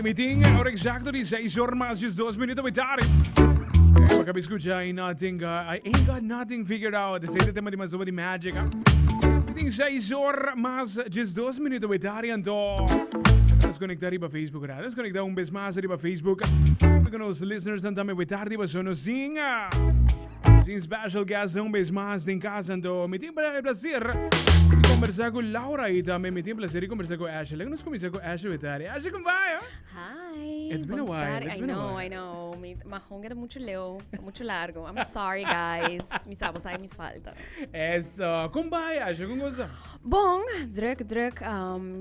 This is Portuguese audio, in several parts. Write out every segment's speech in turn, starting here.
meeting, ora exacto di 6 horas más 2 minutos mai tarde. Acabei de escutar I ain't got nothing figured out. Esse é o tema de mais uma de Magic. Meeting 6 horas más 2 minutos mai tarde. Então, nos conectar aí para Facebook. Nos conectar vez mais aí para Facebook. Com os listeners também mai tarde. Para sonos sim. Sim, special guest vez mais em casa. Então, me tem prazer de conversar com Laura e também me tem prazer de conversar com Ashley. Nós começamos com Ashley. Ashley, como vai? Hi. It's been a while. I know. Mahong era muito leu, muito largo. I'm sorry, guys. Me sabe, sai, me falta. Eso. Como vai, Ashley? Como gosta? Bom, druk.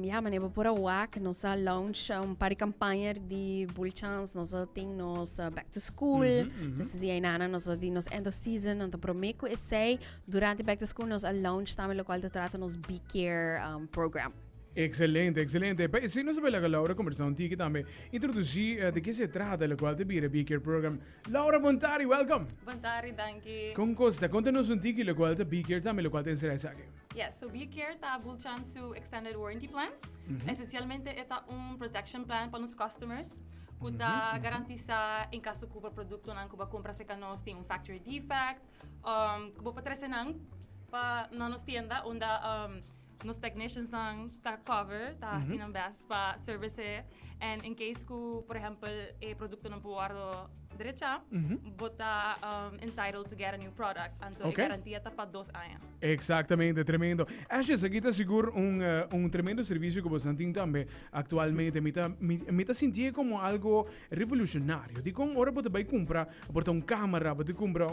Ja, man hebben por a wak. Nossa launch para campanha de Bullchance. Nossa tem nossa back to school. Nossa dia inana, nossa di nos end of season. Então prometo essay durante back to school nossa launch também local te trata nos Be Care program. Excelente. Se nós vamos a Laura conversar contigo também, introduzir de que se trata o qual te vira Be Care Program. Laura Bontari, welcome. Bontari, danke. Com costa, conta-nos um tico o qual te Be Care também, o qual te interessa aqui. Yes, so Be Care tá Bullchance su extended warranty plan. Essencialmente é protection plan para os customers. Que garantiza em caso que o produto não que compra se que nós tem factory defect, que pode trazer para nós tienda onde nos technicians nang ta cover ta sinang best pa service and in case ku por ejemplo produkto ng puwaro derecha bota entitled to get a new product anto garantia ta pa 2 anos. Exatamente, tremendo. Ashes, aqui está seguro tremendo serviço que você tem também atualmente. Me está sentindo como algo revolucionário. De como agora você vai comprar câmera, você compra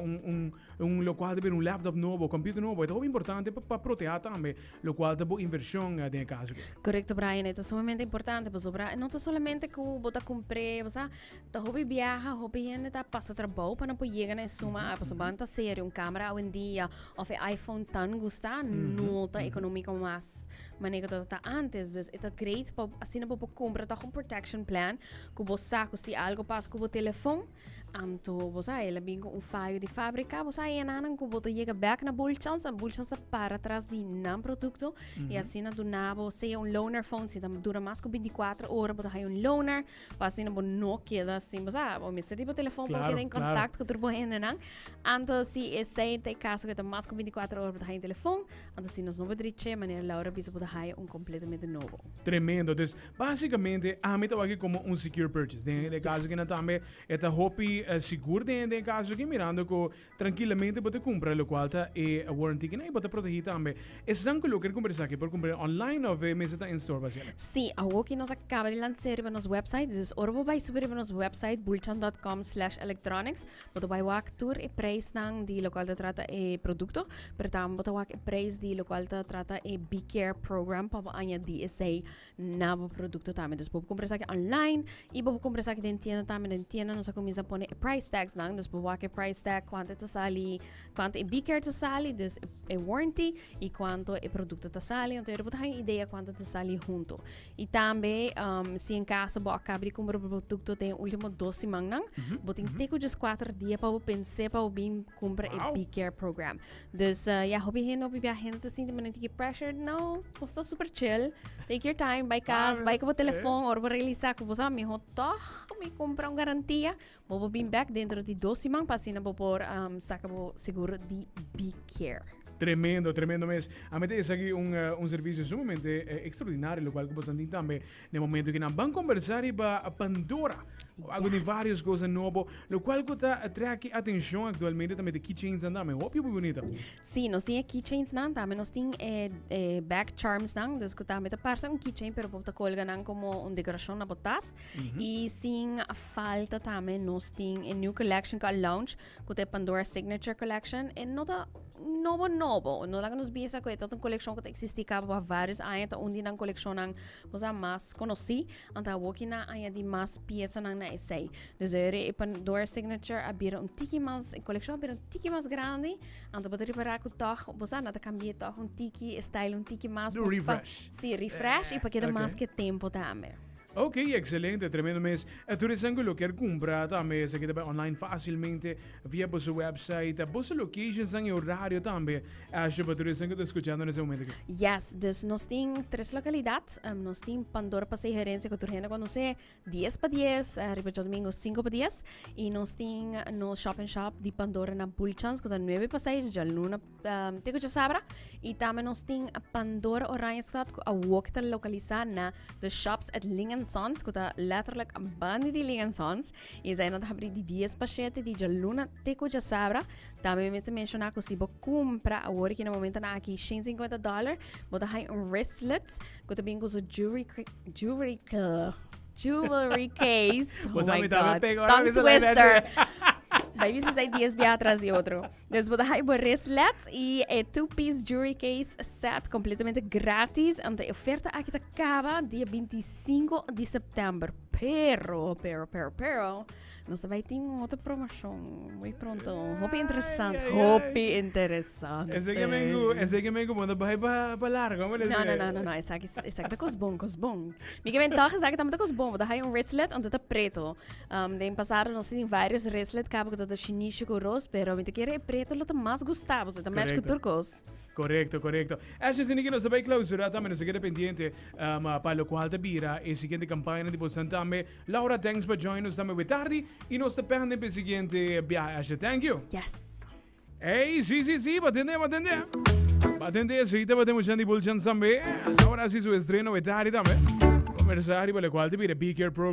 local de um laptop novo, computer novo. É muito importante para proteger também local de inversão de caso. Correcto, Brian. É sumamente importante. Não é somente que você compre, você tá hobby viaja, hobby tá passa trabalho para não chegar na suma, você banta sério câmera hoje em dia, ou iPhone tan gusta, não tá econômico mais maneira tá antes, dus é great para assim não pode comprar tá com protection plan, que você sabe se algo passa com o telefone, então você ela bem com falho de fábrica, você aí não que você chega back na Bullchance, a Bullchance tá para trás de não produto, e assim não do nabo, se loaner phone, se dura mais que 24 horas, você tem loaner, para assim não queda assim, você o mestre de telefone para quedar em contato com o turbo não, então se esse é caso que tá mais que 24 horas, você tem telefone, então se nós não podemos maneira Laura bisa você tem completamente novo. Tremendo, então basicamente a meta aqui como secure purchase, de caso que não também é hobby seguro de caso que mirando que tranquilamente você compra o qual tá e warranty que não você proteger também. Esse é que eu quero conversar aqui por comprar online ou ver mesmo em store basicamente. Sim, algo que nós acabamos de lançar para nosso website, então ora vai subir para nosso website bullchan.com/electronics, você vai tour e preço ng di local te trata e produto, pertama você vai preço di local te trata e Be Care program para añadir esse novo produto também. Então você compra aqui online e você compra aqui dentro tienda também, dentro tienda nós começa a pôr price tags nang, então você vai price tag quanto te sali, quanto é Be Care te sali, então é warranty e quanto é produto te sali, então você tem ideia quanto te sali junto. E também se em caso você acaba de comprar o produto tem último 12 semanas, você tem que just 4 dias para pensar para vir comprar o Be Care program. Então hobby a gente assim de maneira que pressure não, você está super chill, take your time, vai casa, vai com o telefone, ou para realizar que você me me comprar uma garantia, vou vir back dentro de 12 semanas para assim não por sacar o seguro de Be Care. Tremendo mesmo. A mim esse aqui serviço sumamente extraordinário, o qual que você tem também no momento que nós vamos conversar para Pandora. Algo de várias coisas novas, o qual que está atrai atenção atualmente também de keychains também. Hope you bonita. Sim, nós temos keychains também, nós temos back charms então que também tá parte keychain, pero pode colgar como uma decoração na botas. E sim, falta também nós temos a new collection que launch, que é Pandora Signature Collection, e nota novo. Não lang nos bisa ko ito koleksyon ko existe ka pa vários anos, onde nang koleksyon nang posa mas conheci, anta woki na aya di mas pieza nang na essay. Desere e Pandora Signature abira tiki mas koleksyon abira tiki mas grande, anta pode reparar ko toch, posa na cambia toch tiki style tiki mas refresh. Sim, refresh e para que mais que tempo também. Ok, excelente, tremendo mês. Tu resango lo quer comprar também, essa aqui também online facilmente via vosso website, vosso locations e horário também. Acho que tu resango está escutando nesse momento aqui. Yes, dus nós temos 3 localidades. Nós temos Pandora para 6 gerência que tu renda quando você 10 para 10, riba de domingo 5 para 10. E nós temos no Shop and Shop de Pandora na Bulchans que tá 9 para 6, já luna tego de sabra. E também nós temos a Pandora Oranjestad que a walk está localizada na the shops at Ling Sons, que tá letterlijk een band de Ling Sons. E zij não abrir de 10 para 7 de já luna tego de sabra. Também me mencionar que se você compra a hora que no momento na aqui $150, mas hay um wristlet que também usa jewelry case. Oh my god. Tongue twister. Baby, se sai 10 via atrás de outro. Dus we hebben een wristlet e een 2-piece jewelry case set completamente grátis. En de oferta aqui acaba dia 25 de setembro. Pero, nós também temos outra promoção muito pronto. Hope interessante. Hope interessante. Esse que me manda para largo, como Não. Esse aqui tá cosbom. Minha ventaja é que tá muito cosbom. Daí um wristlet e tá preto. De passado nós temos vários wristlet cabo que tá chinês com rosa, pero me te quer preto, lo tá mais gostado, tá mais que turcos. Correcto. Acho que nós vai clausurar também, nós queremos pendiente para o qual te vira a seguinte campanha de também. Laura, thanks for joining us também tarde e nós te pendem para o seguinte viagem. Thank you. Yes. Ei, sim, batende. Batende, sim, te batemos já de Bulchans também. Laura, se o estreno é tarde também. Conversar para o qual te vira Be Care Program.